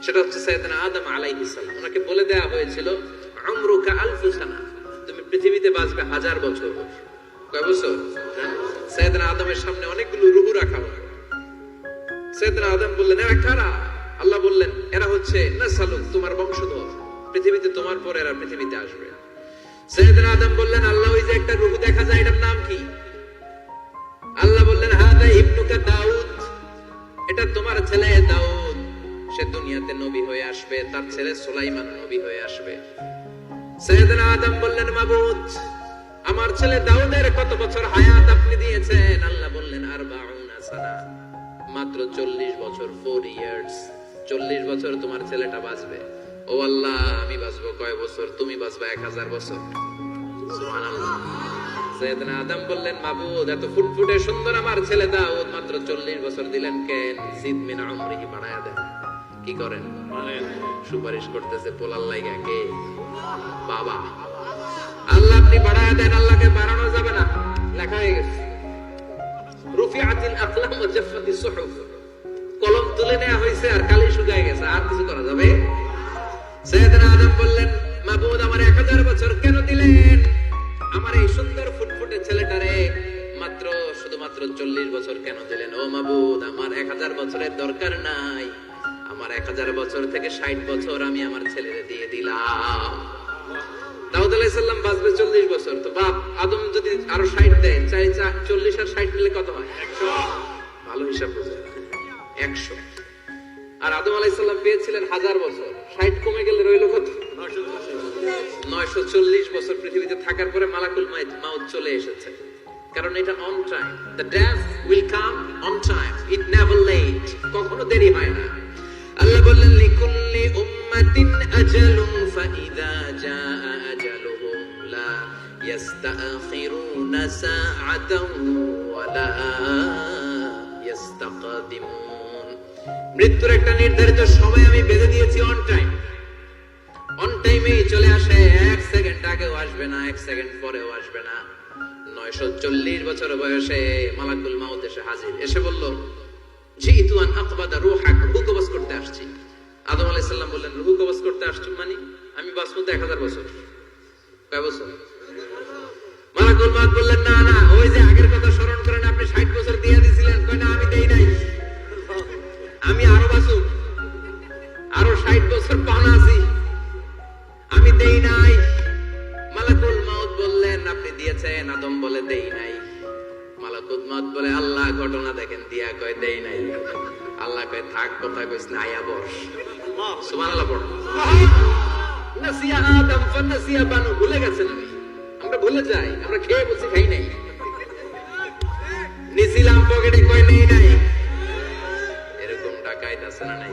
সেটা হচ্ছে সাইয়েদনা আদম আলাইহিস সালাম। ওনাকে বলে দেয়া হয়েছিল উমরুকা আলফু সানা, তুমি পৃথিবীতে বাঁচবে 1000 বছর। কয় বছর? সাইয়েদনা আদমের সামনে অনেকগুলো রূহ রাখা হলো। সাইয়েদনা আদম বললেন, এরা কারা? আল্লাহ বললেন, এরা হচ্ছে নাসালুক, তোমার বংশধর, পৃথিবীতে তোমার পরে এরা পৃথিবীতে আসবে। সাইয়েদনা আদম বললেন, আল্লাহ ওই যে একটা রূহ দেখা যায়, এটার নাম কি? আল্লাহ বললেন, হাদা ইবনুকা দাউদ, এটা তোমার ছেলে দাউদ, সে দুনিয়াতে নবী হয়ে আসবে, তার ছেলে সুলাইমান নবী হয়ে আসবে। সাইয়েদনা আদম বললেন, মাবুদ, আমার ছেলে দাউদের কত বছর হায়াত আপনি দিয়েছেন? আল্লাহ বললেন, 40 সানা, মাত্র 40 বছর, 4 ইয়ার্স। 40 বছর তোমার ছেলেটা বাঁচবে। ও আল্লাহ, আমি বাঁচবো কয় বছর? তুমি বাঁচবা 1000 বছর। সুবহানাল্লাহ। সাইয়েদনা আদম বললেন, মাবুদ, এত ফুটফুটে সুন্দর আমার ছেলে দাউদ, মাত্র 40 বছর দিলেন কেন? জিদ মিন উমরিহি, বাড়ায়া দেন। কি করেন? সুপারিশ করতেছে পোলার লাইগা কে? বাবা। আল্লাহ আপনি বাড়ায়া দেন। আল্লাহকে বাড়ানো যাবে না, লেখা হয়ে গেছে। রুফিআতিল আকলাম ওয়া জাফফাতিস সুহুফ, কলম তুলে নেওয়া হয়েছে আর কালি শুকায় গেছে, আর কিছু করা যাবে? সাইয়েদনা আদম বললেন, মাবুদ, আমার 1000 বছর কেন দিলেন? আমার এই সুন্দর ফুটফুটে ছেলেটারে মাত্র শুধুমাত্র 40 বছর কেন দিলেন? ও মাবুদ, আমার 1000 বছরের দরকার নাই, আমার 1000 বছর থেকে 60 বছর আমি আমার ছেলেরে দিয়ে দিলাম। দাউদ আলাইহিস সালাম বাঁচবে 40 বছর, তো বাপ আদম যদি আরো 60 দেয়, 40 আর 60 মিলে কত হয়? 100। ভালো হিসাব বুঝে, 100। আর আদম আলাইহিস সালাম পেয়েছিলেন 1000 বছর, 60 কমে গেলে রইল কত? 940 বছর পৃথিবীতে থাকার পরে মালাকুল মাউত চলে এসেছে। কারণ এটা on time, the death will come on time, it never late, কখনো দেরি হয় না। আল্লাহ বললেন, লিকুল্লি উম্মাতিন আজালুন ফাইযা জাআ আজালুহুম লা ইস্তাখিরুনা সাআতান ওয়া লা ইস্তাকদিমুন। মৃত্যুর একটা নির্ধারিত সময় আমি বেঁধে দিয়েছি, অন টাইম। অন টাইমেই চলে আসে, 1 সেকেন্ড আগেও আসবে না, 1 সেকেন্ড পরেও আসবে না। 940 বছর বয়সে মালাকুল মাউত এসে হাজির, এসে বলল, জিতু আন আকবাদা রূহাক, রূহ কবজ করতে আসছি। আদম আলাইহিস সালাম বললেন, রূহ কবজ করতে আসছো মানে? আমি বাঁচবো তো 1000 বছর। কয় বছর? মালাকুল মাউত বললেন, না না, ওই যে আগের কথা স্মরণ করেন, আপনি 60 বছর দিয়ে দিয়েছিলেন। কয় না, আমি দেই নাই, আমি আরো বাঁচুক, আরো 60 বছর পাওনা আছি, আমি দেই নাই। মালাকুল মাউত বললেন, আপনি দিয়েছেন। আদম বলে, দেই নাই। মালাকুল মাউত বলে, আল্লাহ ঘটনা দেখেন, দিয়া কয় দেই নাই। আল্লাহ কয়, থাক, কথা কইস না, আয়া বস। সুবহানাল্লাহ পড়ো। নাসিয়া আদম ফানাসিয়া বানু, ভুলে গেছেন। আমরা ভুলে যাই, আমরা খেয়ে বসে খাই নাই, নিছিলাম পকেটে, কয় নেই নাই। এরকম ডাকাইত আছে না নাই?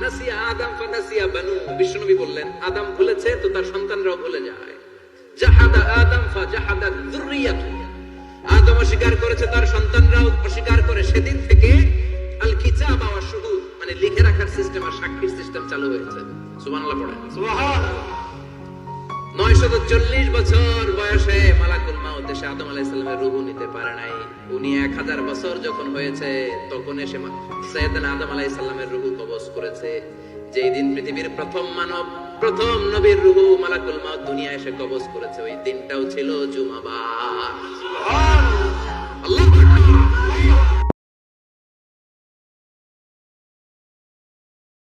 নাসিয়া আদম ফানাসিয়া বানু, বিশ্বনবী বললেন, আদম ভুলেছে তো তার সন্তানরাও ভুলে যায়। জাহাদা আদম ফাজাহাদা যুররিয়াতু, আদম অস্বীকার করেছে, তার সন্তানরাও অস্বীকার করে। সেদিন থেকে আল কিতাব ওয়া শুহুদ, মানে লিখে রাখার সিস্টেম আর সাক্ষীর সিস্টেম চালু হয়েছে। সুবহানাল্লাহ পড়েন। সুবহানাল্লাহ। 940 বছর বয়সে মালাকুল মাউত এসে আদম আলাইহিস সালামের রূহ নিতে পারে নাই। উনি 1000 বছর যখন হয়েছে তখন এসে সাইয়েদনা আদম আলাইহিস সালামের রূহ কবজ করেছে। যেই দিন পৃথিবীর প্রথম মানব, প্রথম নবীর রূহ মালাকুল মাউত দুনিয়া এসে কবজ করেছে, ওই দিনটাও ছিল জুমাবার। সুবহানাল্লাহ। আল্লাহু আকবার।